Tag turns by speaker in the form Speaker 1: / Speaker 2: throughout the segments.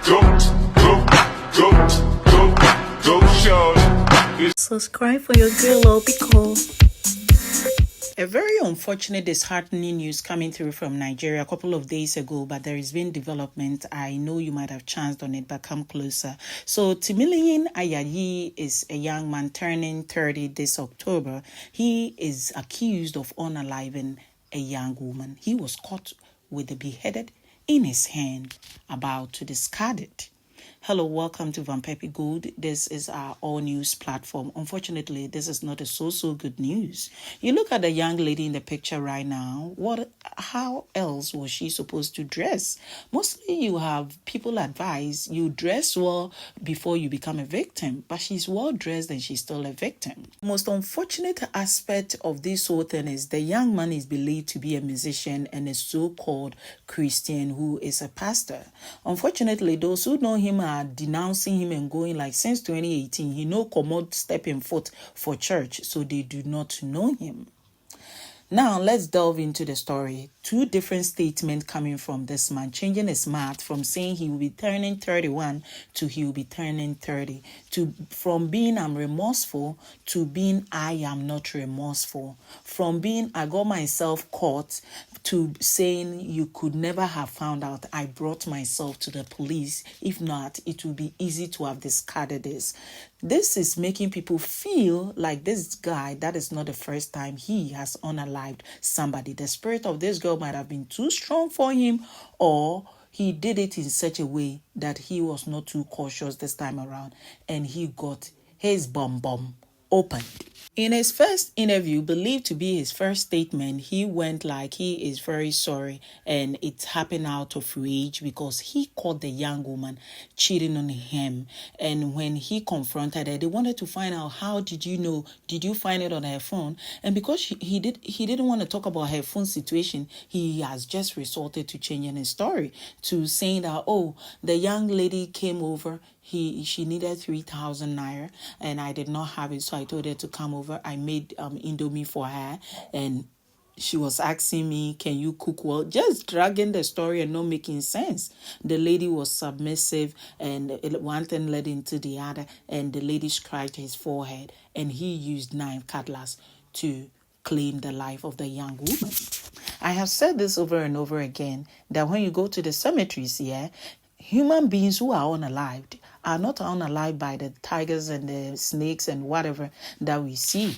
Speaker 1: Go, go, go, go, go, Charlotte.
Speaker 2: Subscribe for your girl, because a very unfortunate, disheartening news coming through from Nigeria a couple of days ago, but there has been development. I know you might have chanced on it, but come closer. So Timileyin Ayayi is a young man turning 30 this October. He is accused of unaliving a young woman. He was caught with the beheaded in his hand, about to discard it. Hello, welcome to VanperpyGold. This is our all news platform. Unfortunately, this is not a so good news. You look at the young lady in the picture right now. How else was she supposed to dress? Mostly you have people advise you dress well before you become a victim, but she's well dressed and she's still a victim. Most unfortunate aspect of this whole thing is the young man is believed to be a musician and a so-called Christian who is a pastor. Unfortunately, those who know him are denouncing him and going like, since 2018 he no commode stepping foot for church, so they do not know him. Now let's delve into the story. Two different statements coming from this man, changing his math from saying he will be turning 31 to he will be turning 30, from being I'm remorseful to being I am not remorseful, from being I got myself caught to saying you could never have found out. I brought myself to the police. If not, it would be easy to have discarded this. This is making people feel like this guy, that is not the first time he has unalived somebody. The spirit of this girl might have been too strong for him, or he did it in such a way that he was not too cautious this time around and he got his bum opened. In his first interview, believed to be his first statement, he went like he is very sorry and it happened out of rage because he caught the young woman cheating on him. And when he confronted her, they wanted to find out, how did you know? Did you find it on her phone? And because he didn't want to talk about her phone situation, he has just resorted to changing his story, to saying that, oh, the young lady came over, she needed 3,000 naira and I did not have it, so I told her to come over. I made Indomie for her and she was asking me, can you cook well? Just dragging the story and not making sense. The lady was submissive and one thing led into the other, and the lady scratched his forehead and he used knife cutlass to claim the life of the young woman. I have said this over and over again, that when you go to the cemeteries here, human beings who are unalived are not unalived by the tigers and the snakes and whatever that we see.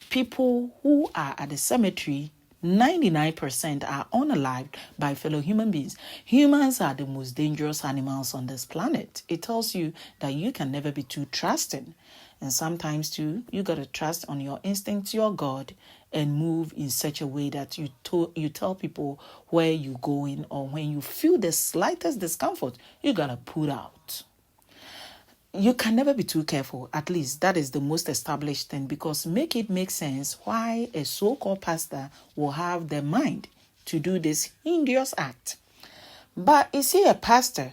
Speaker 2: People who are at the cemetery, 99% are unalived by fellow human beings. Humans are the most dangerous animals on this planet. It tells you that you can never be too trusting. And sometimes too, you got to trust on your instincts, your God, and move in such a way that you tell people where you're going, or when you feel the slightest discomfort, you got to put out. You can never be too careful. At least that is the most established thing, because make it make sense why a so-called pastor will have the mind to do this hideous act. But is he a pastor?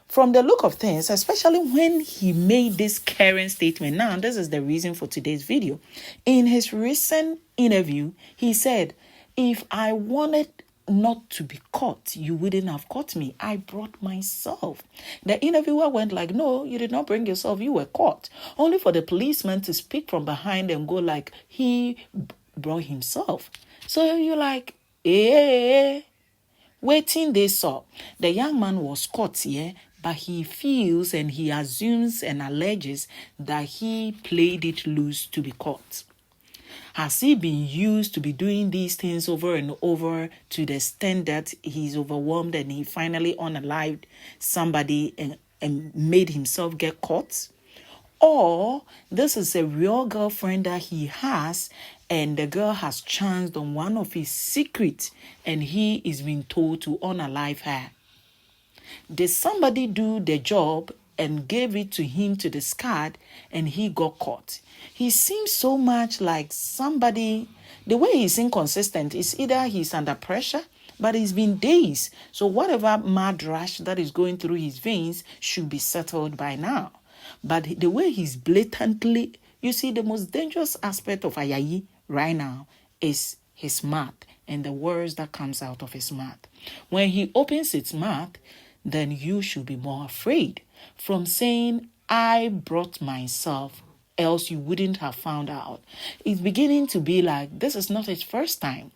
Speaker 2: From the look of things, especially when he made this current statement. Now, this is the reason for today's video. In his recent interview, he said, if I wanted not to be caught, you wouldn't have caught me. I brought myself. The interviewer went like, no, you did not bring yourself. You were caught. Only for the policeman to speak from behind and go like, he brought himself. So you're like, waiting they saw. The young man was caught here, but he feels and he assumes and alleges that he played it loose to be caught. Has he been used to be doing these things over and over to the extent that he's overwhelmed and he finally unalived somebody and made himself get caught? Or this is a real girlfriend that he has, and the girl has chanced on one of his secrets and he is being told to unalive her. Did somebody do the job and gave it to him to discard and he got caught? He seems so much like somebody, the way he's inconsistent is either he's under pressure, but it's been days. So whatever mad rush that is going through his veins should be settled by now. But the way he's blatantly, you see, the most dangerous aspect of Ayayi right now is his mouth and the words that comes out of his mouth. When he opens his mouth, then you should be more afraid from saying, I brought myself, else you wouldn't have found out. It's beginning to be like, this is not his first time.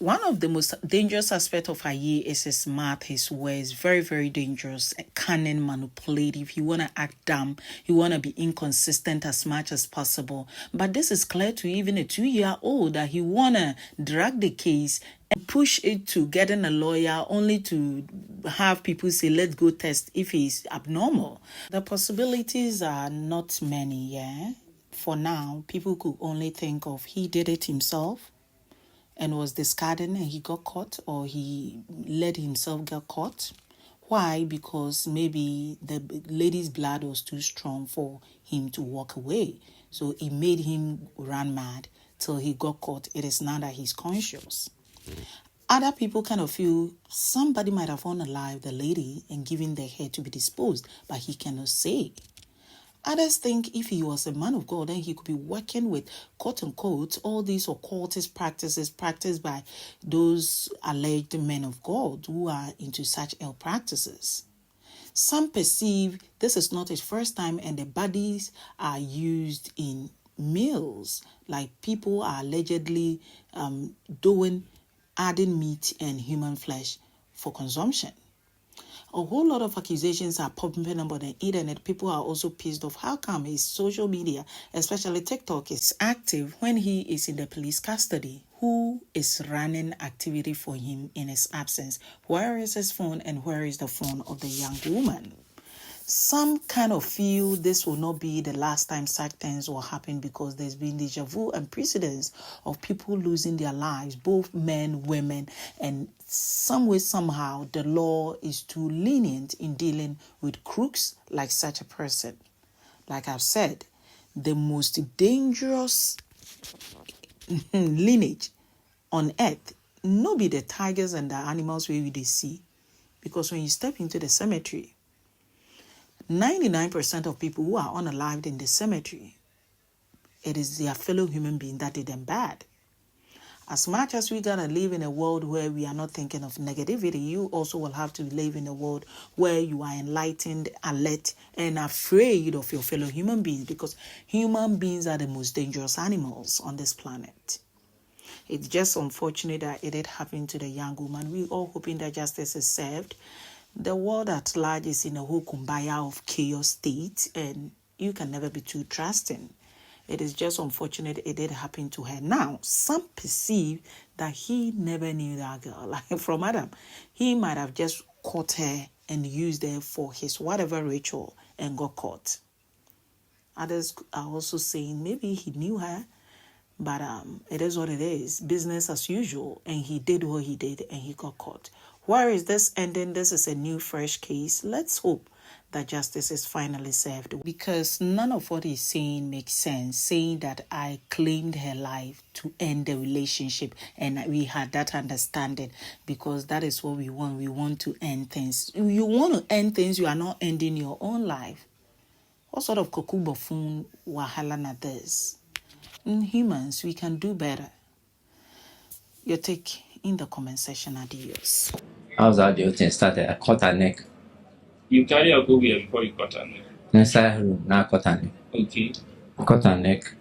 Speaker 2: One of the most dangerous aspects of Aye is his mouth, his words. Very, very dangerous, cunning, manipulative. You want to act dumb. You want to be inconsistent as much as possible. But this is clear to even a 2-year-old that he want to drag the case and push it to getting a lawyer only to have people say, let's go test if he's abnormal. The possibilities are not many, yeah? For now, people could only think of he did it himself and was discarding and he got caught, or he let himself get caught. Why? Because maybe the lady's blood was too strong for him to walk away. So it made him run mad till he got caught. It is now that he's conscious. Other people kind of feel somebody might have unalived the lady and given their head to be disposed, but he cannot say. Others think if he was a man of God, then he could be working with, quote unquote, all these occultist practices practiced by those alleged men of God who are into such ill practices. Some perceive this is not his first time and the bodies are used in meals, like people are allegedly adding meat and human flesh for consumption. A whole lot of accusations are popping up on the internet. People are also pissed off. How come his social media, especially TikTok, is active when he is in the police custody? Who is running activity for him in his absence? Where is his phone and where is the phone of the young woman? Some kind of feel this will not be the last time such things will happen because there's been deja vu and precedents of people losing their lives, both men, women, and some way, somehow, the law is too lenient in dealing with crooks like such a person. Like I've said, the most dangerous lineage on earth, no be the tigers and the animals where we see, because when you step into the cemetery, 99% of people who are unalived in the cemetery, it is their fellow human being that did them bad. As much as we gotta live in a world where we are not thinking of negativity, you also will have to live in a world where you are enlightened, alert, and afraid of your fellow human beings, because human beings are the most dangerous animals on this planet. It's just unfortunate that it did happen to the young woman. We all hoping that justice is served. The world at large is in a whole kumbaya of chaos state, and you can never be too trusting. It is just unfortunate it did happen to her. Now, some perceive that he never knew that girl. Like from Adam, he might have just caught her and used her for his whatever ritual and got caught. Others are also saying maybe he knew her, but it is what it is. Business as usual, and he did what he did and he got caught. Where is this ending? This is a new, fresh case. Let's hope that justice is finally served, because none of what he's saying makes sense. Saying that I claimed her life to end the relationship and we had that understanding, because that is what we want. We want to end things. You want to end things, you are not ending your own life. What sort of kokubofun wahala na this? Humans, we can do better. Your take in the comment section. Adios.
Speaker 3: How's that the thing started? I cut her neck.
Speaker 4: You carry her go here before you cut her neck.
Speaker 3: Inside her room, now I cut her neck.
Speaker 4: Okay.
Speaker 3: I cut her neck.